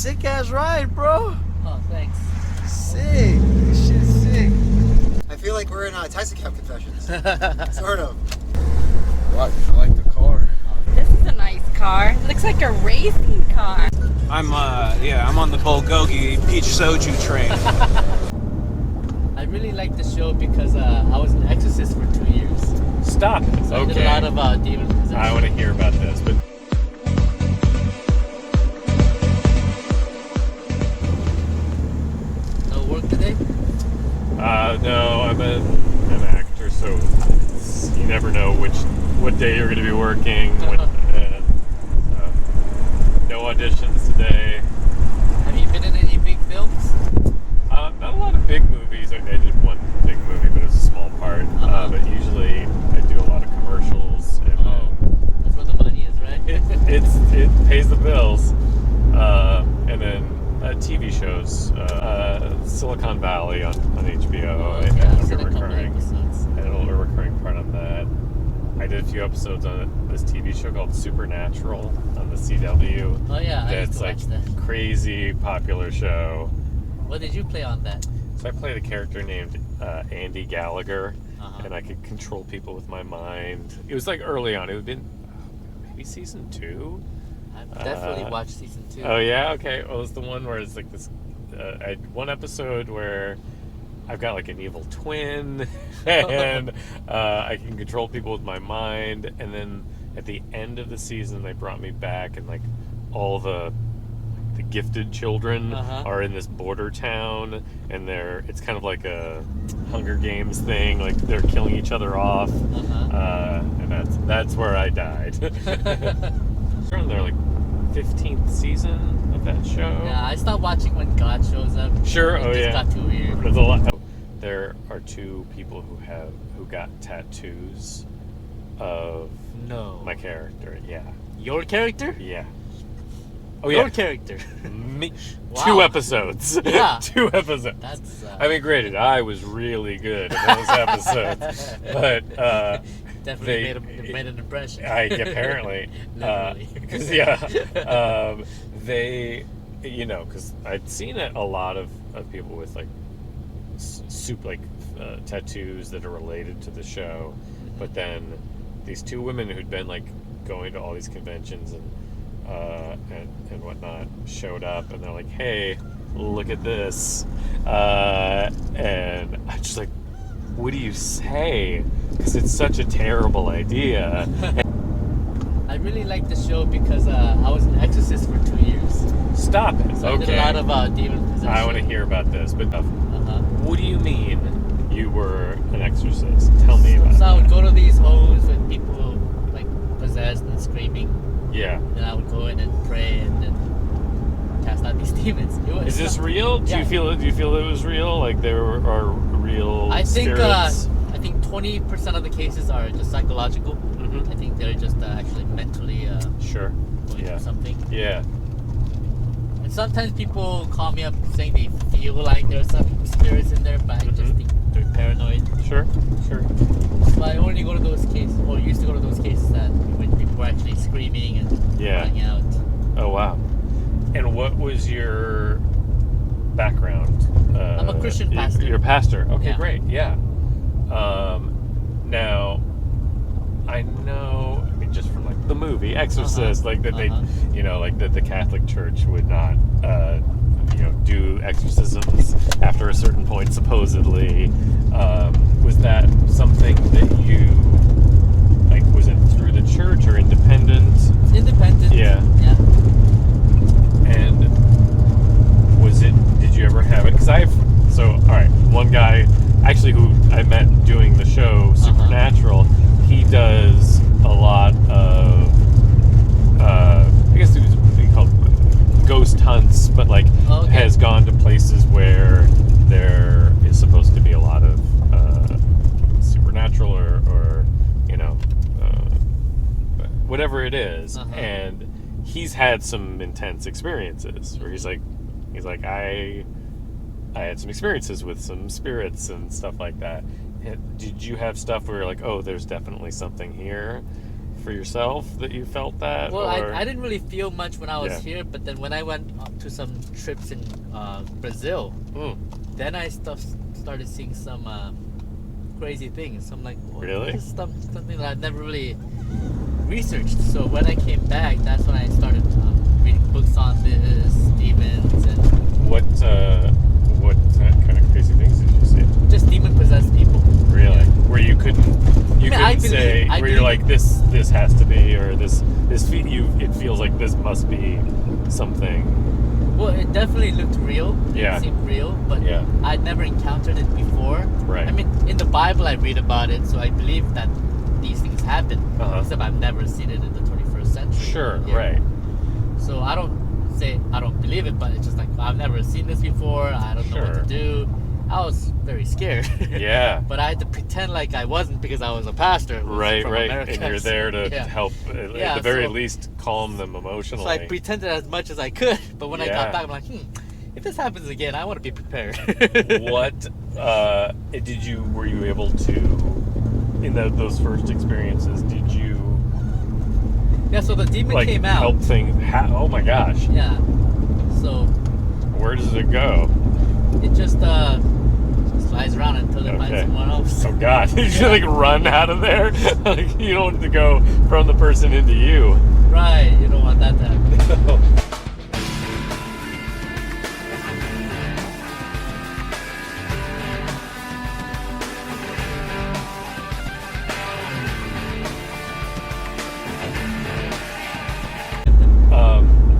sick ass ride, bro. Oh, thanks. Sick. This shit's sick. I feel like we're in Taxi Cab Confessions. Sort of. I like the car. This is a nice car. Looks like a racing car. I'm on the Bulgogi peach soju train. I really like the show because I was an exorcist for 2 years. Stop it. So I Okay. did a lot of demon possession. I want to hear about this, but No work today? no, I'm an actor, so you never know what day you're going to be working. No auditions today. Have you been in any big films? Not a lot of big movies. I did one big movie, but it was a small part. But usually I do a lot of commercials. And, That's where the money is, right? it pays the bills. And then TV shows. Silicon Valley on HBO. I I've a seen a couple recurring. episodes. I had a recurring part on that. I did a few episodes on this TV show called Supernatural on the CW. Oh yeah, I used That's to like watch that. crazy popular show. What did you play on that? So I played a character named Andy Gallagher, Uh-huh. and I could control people with my mind. It was like early on. It had been maybe season 2. I've definitely watched season 2. Oh yeah, okay. Well, it's the one where it's like this. I had one episode where I've got like an evil twin, and I can control people with my mind. And then at the end of the season, they brought me back, and like all the gifted children are in this border town, and it's kind of like a Hunger Games thing. Like they're killing each other off, and that's where I died. We're on their like 15th season of that show. Yeah, I stopped watching when God shows up. Sure. It Oh just yeah. got too weird. There's a lot. There are 2 people who got tattoos of No. my character. Yeah. Your character? Yeah. Oh Your yeah. character. Me. Wow. 2 episodes. Yeah. 2 episodes. That's. I mean, granted, I was really good in those episodes, but Definitely made an impression. apparently, Literally. because they, because I'd seen a lot of people with like tattoos that are related to the show, but then these 2 women who'd been like going to all these conventions and whatnot showed up, and they're like, "Hey, look at this," and I just like, "What do you say?" Because it's such a terrible idea. I really like the show because I was an exorcist for 2 years. Stop it. So Okay. I did a lot of demon possession. I want to hear about this, but what do you mean you were an exorcist? Tell me about So I would that. go to these homes with people like possessed and screaming. Yeah. And I would go in and pray and then cast out these demons. Is this real? Do you feel it was real? Like there are real I think spirits? I think 20% of the cases are just psychological. I think they're just actually mentally Sure. going Yeah. through something. Yeah. And sometimes people call me up saying they feel like there's some spirits in there, but I just think they're paranoid. Sure. So I only go to those cases, or used to go to those cases that when people were actually screaming and running out. Oh wow. And what was your background? I'm a Christian pastor. You're a pastor. Okay, Yeah. great. Yeah. Now, I know, I mean, just from like the movie Exorcist, like that they, like that the Catholic Church would not, do exorcisms after a certain point, supposedly. Was that something that you, like, was it through the church or independent? It's independent. Yeah. And did you ever have it? Because one guy actually who I met doing the show Supernatural, he does a lot of, I guess it was called ghost hunts, but like has gone to places where there is supposed to be a lot of supernatural or whatever it is, and he's had some intense experiences where he's like I had some experiences with some spirits and stuff like that. Did you have stuff where you're like, oh, there's definitely something here for yourself that you felt that? Well, or? I didn't really feel much when I was Yeah. here, but then when I went to some trips in Brazil, then I started seeing some crazy things. I'm like, well, Really? this is something that I've never really researched. So when I came back, that's when I started reading books on this, demons, and What kind of crazy things did you see? just demon-possessed people. Really? Where you couldn't I say believe- where you're like this has to be, or it feels like this must be something. Well, it definitely looked real. Yeah. It seemed real, but Yeah. I'd never encountered it before. Right. I mean, in the Bible I read about it, so I believe that these things happen. Except I've never seen it in the 21st century. Sure, Yeah. right. So I don't say I don't believe it, but it's just like I've never seen this before. I don't know what Sure. to do. I was very scared. Yeah. But I had to pretend like I wasn't because I was a pastor. who was Right, from right. America. And you're there to Yeah. help, at Yeah, the very so- least, calm them emotionally. So I pretended as much as I could. But when I Yeah. got back, I'm like, if this happens again, I want to be prepared. What were you able to, in those first experiences, did you Yeah, so the demon like came out. help things? Oh my gosh, Yeah. So where does it go? it just slides around until it finds Okay. someone else. Oh God, you should like run out of there. Like, you don't want to go from the person into you. Right, you don't want that to happen.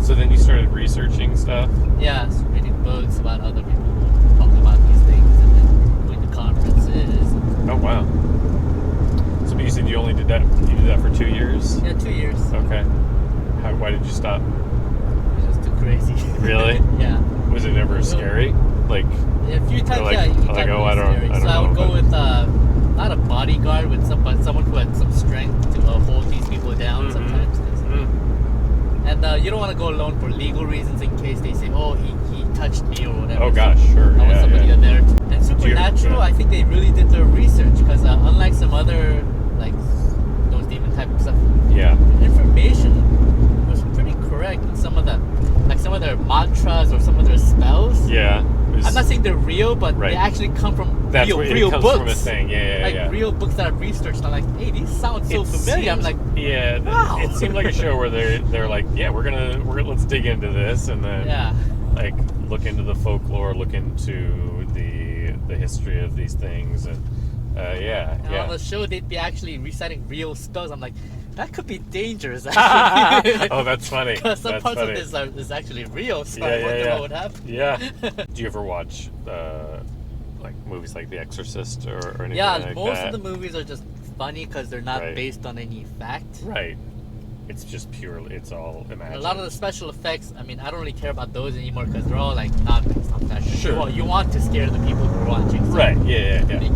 So then you started researching stuff. Yeah, so reading books about other people who talk about these things and then going to conferences. Oh wow. So you said you only did that. You did that for 2 years. Yeah, 2 years. Okay. Why did you stop? It was just too crazy. Really? Yeah. Was it ever scary? Like, Yeah, a few times, like- yeah. You like, got oh, really I don't- scary. I don't so I would know, go but- with not a bodyguard, with someone who had some strength to hold these people down Mhm. sometimes. 'cause- mm, And you don't want to go alone for legal reasons in case they say, oh, he touched me or whatever. oh gosh, sure. I want Yeah, somebody yeah. there. And supernatural, yeah. I think they really did their research because unlike some other, like, those demon type of stuff, Yeah. information was pretty correct in some of the, like some of their mantras or some of their spells. Yeah. It was- I'm not saying they're real, but Right. they actually come from That's real, where it real comes books. from a thing. Yeah, Like yeah. real books that I've researched. I'm like, hey, these sound so It familiar. I'm seems- like, yeah. wow. It seemed like a show where they're like, yeah, let's dig into this, and then yeah. like look into the folklore, look into the history of these things, and yeah, And on yeah. the show, they'd be actually reciting real spells. I'm like, that could be dangerous, actually. Oh, that's funny. Because some That's parts funny. of this is actually real, so Yeah, I yeah, wonder yeah. what would happen. Yeah. Do you ever watch like movies like The Exorcist or anything Yeah, like most that? of the movies are just funny because they're not Right. based on any fact. Right. It's just purely. It's all And imagined. a lot of the special effects, I mean, I don't really care about those anymore because they're all like not based on fact. Sure. Well, you want to scare the people who are watching. So Right. Yeah. Yeah. Yeah.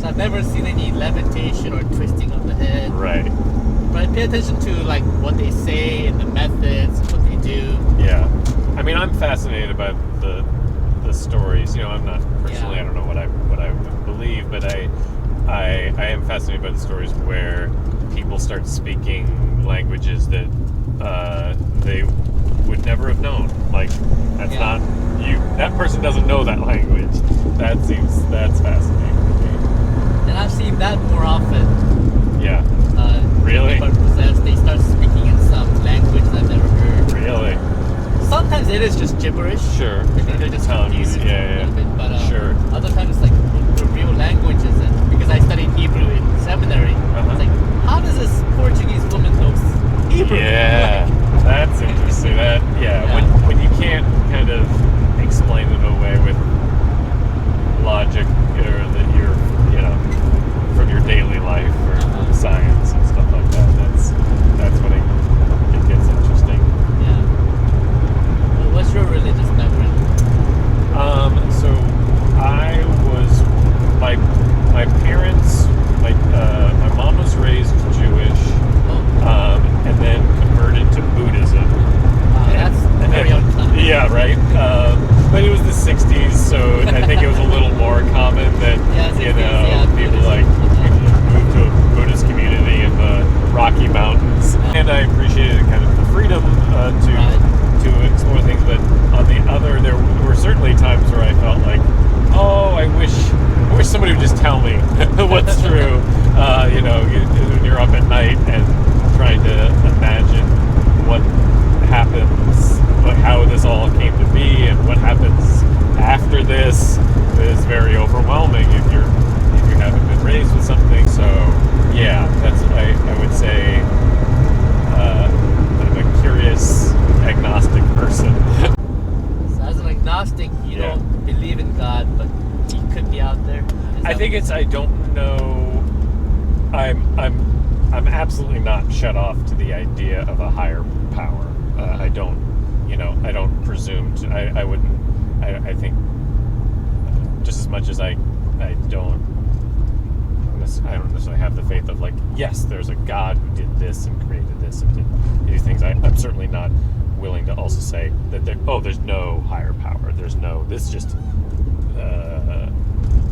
So I've never seen any levitation or twisting of the head. Right. But I pay attention to like what they say and the methods, what they do. Yeah. I mean, I'm fascinated by the stories. You know, I'm not personally. Yeah. I don't know what I would believe, but I am fascinated by the stories where people start speaking languages that they would never have known. Like that's Yeah. not you. That person doesn't know that language. That's fascinating to me. And I've seen that more often. Yeah. Really? People are possessed, they start speaking in some language I've never heard. Really. Sometimes it is just gibberish. Sure. Maybe they're just Tongues, confused yeah, a little bit. But Sure. other times it's like the real languages. And because I studied Hebrew in seminary, it's like, how does this Portuguese woman know Hebrew? Yeah, that's interesting. Yeah. When you can't kind of explain it away with logic or that you're, from your daily life or science and stuff like that. That's when it gets interesting. Yeah. Well, what's your religious background? So I was my parents, my mom was raised Jewish, and then converted to Buddhism. That's very on time. Yeah, right. But it was the '60s, so I think it was a little more common that Yeah, 60s, yeah, people Buddhism. like moved to a Buddhist community in the Rocky Mountains, and I appreciated kind of the freedom to explore things. But on the other, there were certainly times where I felt like, oh, I wish somebody would just tell me what's true. When you're up at night and trying to imagine what happens, how this all came to be, and what happens after this is very overwhelming if you haven't been raised with something. So yeah, that's I would say I'm a curious agnostic person. So as an agnostic, you don't believe in God, but He could be out there. I think it's I don't know. I'm absolutely not shut off to the idea of a higher power. I don't presume to. I wouldn't. I think just as much as I don't necessarily have the faith of like, yes, there's a God who did this and created this and did these things. I'm certainly not willing to also say that there's no higher power. This just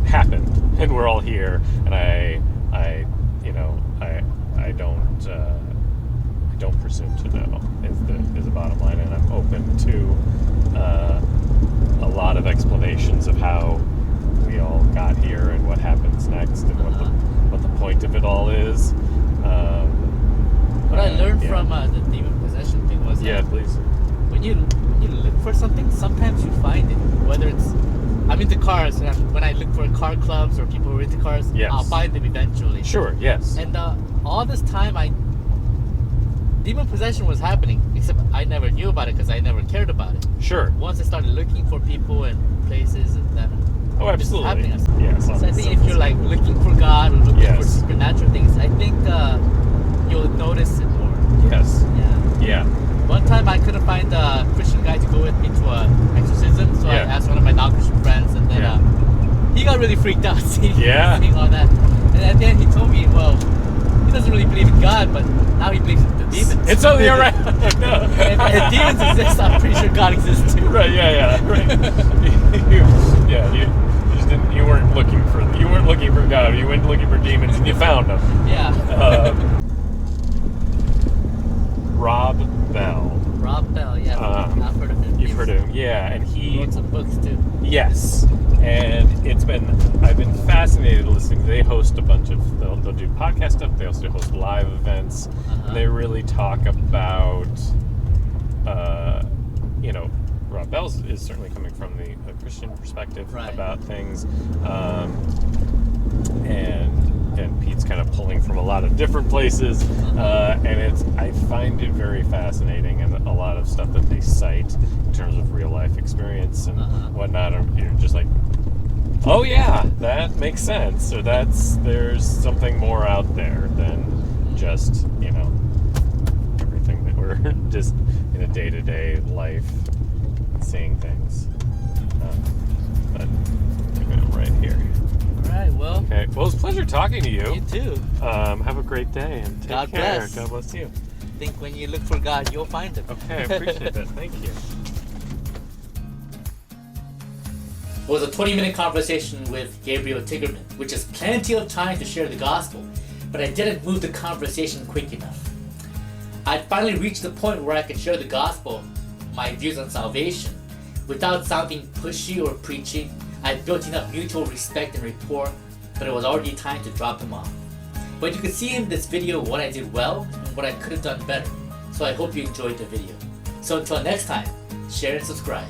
happened and we're all here, and I don't presume to know is the bottom line, and I'm open to a lot of explanations of how we all got here and what happens next and what the point of it all is. What I learned from the demon possession thing was please. When you look for something, sometimes you find it. Whether it's I'm into cars, and when I look for car clubs or people who are into cars, I'll find them eventually. Sure, yes. And all this time, demon possession was happening, except I never knew about it because I never cared about it. Sure. Once I started looking for people and places, and then absolutely. It's happening. Yes. So I think if you're like looking for God or looking for supernatural things, I think you'll notice it more. Yes. Yeah. One time I couldn't find a Christian guy to go with me to exorcism, so I asked one of my non-Christian friends, and then he got really freaked out seeing all that. And at the end he told me, well, he doesn't really believe in God, but now he believes in the demons. It's only right. No. If demons exist, I'm pretty sure God exists too. Right, right. You weren't looking for God, you went looking for demons and you found them. Yeah. Rob Bell, yeah. I've heard of him. You've heard of him, yeah, and he wrote some books too. Yes, and I've been fascinated listening. They host a bunch of, they'll do podcast stuff. They also host live events. And they really talk about, Rob Bell is certainly coming from the Christian perspective about things, and Pete's kind of pulling from a lot of different places, and I find it very fascinating, and a lot of stuff that they cite in terms of real life experience and whatnot, you're just like, oh yeah, that makes sense, or there's something more out there than just everything that we're just in a day-to-day life seeing things. But I'm going right here. Alright, well. Okay. Well, it's a pleasure talking to you. You too. Have a great day and take God care. bless. God bless you. I think when you look for God, you'll find Him. Okay, I appreciate that. Thank you. It was a 20-minute conversation with Gabriel Tigerman, which is plenty of time to share the gospel, but I didn't move the conversation quick enough. I finally reached the point where I could share the gospel, my views on salvation, without sounding pushy or preachy. I built enough mutual respect and rapport that it was already time to drop him off. But you could see in this video what I did well and what I could have done better, so I hope you enjoyed the video. So until next time, share and subscribe.